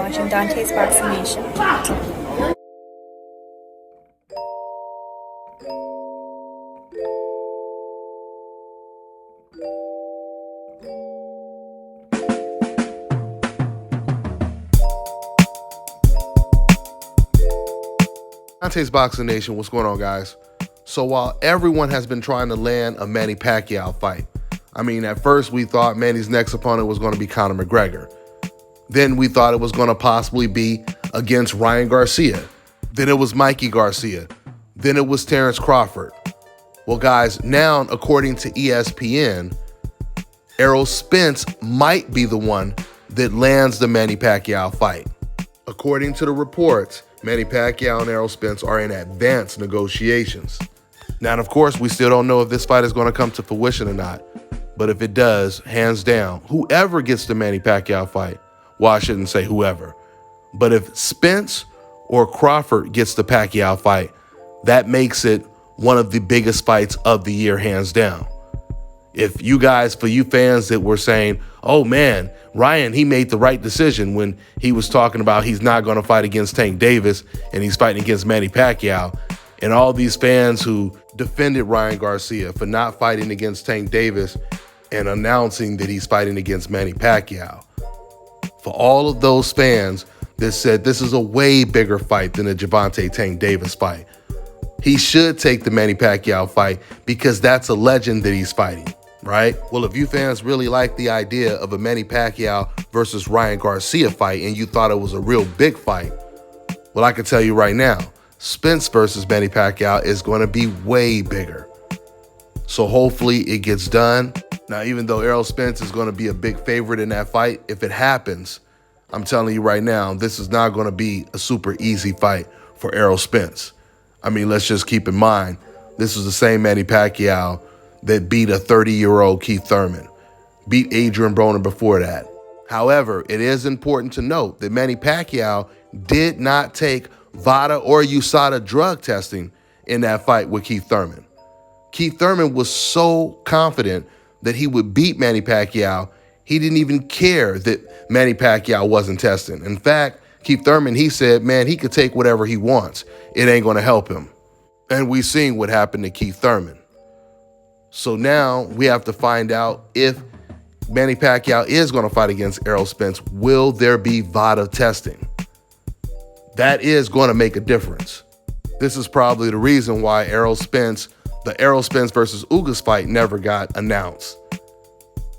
watching Dante's Boxing Nation. Dante's Boxing Nation, what's going on, guys? So while everyone has been trying to land a Manny Pacquiao fight, I mean, at first we thought Manny's next opponent was going to be Conor McGregor. Then we thought it was going to possibly be against Ryan Garcia. Then it was Mikey Garcia. Then it was Terrence Crawford. Well, guys, now, according to ESPN, Errol Spence might be the one that lands the Manny Pacquiao fight. According to the reports, Manny Pacquiao and Errol Spence are in advanced negotiations. Now, of course, we still don't know if this fight is going to come to fruition or not. But if it does, hands down, whoever gets the Manny Pacquiao fight, well, I shouldn't say whoever, but if Spence or Crawford gets the Pacquiao fight, that makes it one of the biggest fights of the year, hands down. If you guys, for you fans that were saying, oh man, Ryan, he made the right decision when he was talking about he's not going to fight against Tank Davis and he's fighting against Manny Pacquiao, and all these fans who defended Ryan Garcia for not fighting against Tank Davis and announcing that he's fighting against Manny Pacquiao. For all of those fans that said this is a way bigger fight than the Gervonta Tank Davis fight, he should take the Manny Pacquiao fight because that's a legend that he's fighting, right? Well, if you fans really like the idea of a Manny Pacquiao versus Ryan Garcia fight and you thought it was a real big fight, well, I can tell you right now, Spence versus Manny Pacquiao is going to be way bigger. So hopefully it gets done. Now, even though Errol Spence is going to be a big favorite in that fight, if it happens, I'm telling you right now, this is not going to be a super easy fight for Errol Spence. I mean, let's just keep in mind, this is the same Manny Pacquiao that beat a 30-year-old Keith Thurman, beat Adrian Broner before that. However, it is important to note that Manny Pacquiao did not take VADA or USADA drug testing in that fight with Keith Thurman. Keith Thurman was so confident that he would beat Manny Pacquiao, he didn't even care that Manny Pacquiao wasn't testing. In fact, Keith Thurman, he said, man, he could take whatever he wants. It ain't going to help him. And we've seen what happened to Keith Thurman. So now we have to find out if Manny Pacquiao is going to fight against Errol Spence. Will there be VADA testing? That is going to make a difference. This is probably the reason why the Errol Spence versus Ugas fight never got announced.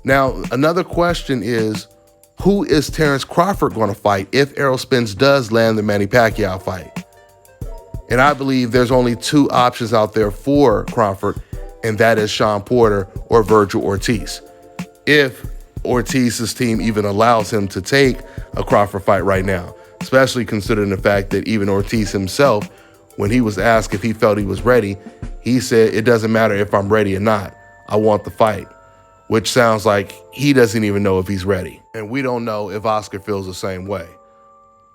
Now, another question is, who is Terrence Crawford going to fight if Errol Spence does land the Manny Pacquiao fight? And I believe there's only two options out there for Crawford, and that is Shawn Porter or Virgil Ortiz. If Ortiz's team even allows him to take a Crawford fight right now, especially considering the fact that even Ortiz himself, when he was asked if he felt he was ready, he said, it doesn't matter if I'm ready or not. I want the fight, which sounds like he doesn't even know if he's ready. And we don't know if Oscar feels the same way.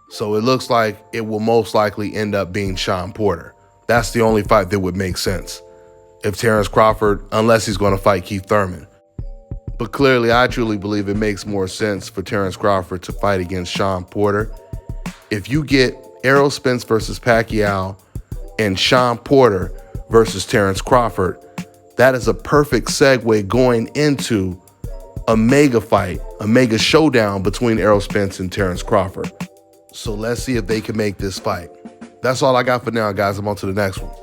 So it looks like it will most likely end up being Shawn Porter. That's the only fight that would make sense. If Terrence Crawford, unless he's going to fight Keith Thurman. But clearly, I truly believe it makes more sense for Terrence Crawford to fight against Shawn Porter. If you get Errol Spence versus Pacquiao and Shawn Porter versus Terrence Crawford, that is a perfect segue going into a mega fight, a mega showdown between Errol Spence and Terrence Crawford. So let's see if they can make this fight. That's all I got for now, guys. I'm on to the next one.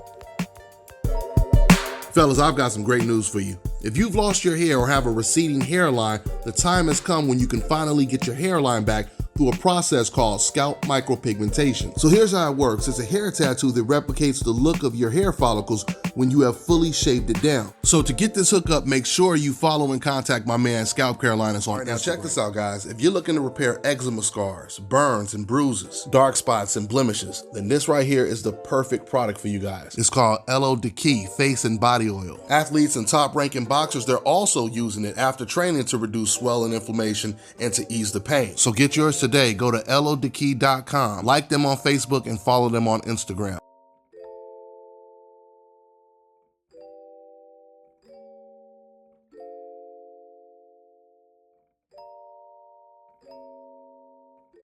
Fellas, I've got some great news for you. If you've lost your hair or have a receding hairline, the time has come when you can finally get your hairline back through a process called scalp micropigmentation. So here's how it works. It's a hair tattoo that replicates the look of your hair follicles when you have fully shaved it down. So to get this hookup, make sure you follow and contact my man Scalp Carolinas on Instagram. Now check this out, guys. If you're looking to repair eczema scars, burns and bruises, dark spots and blemishes, then this right here is the perfect product for you guys. It's called Elo Key Face and Body Oil. Athletes and top-ranking boxers, they're also using it after training to reduce swelling, inflammation, and to ease the pain. So get yours today. Go to elodekey.com, like them on Facebook, and follow them on Instagram.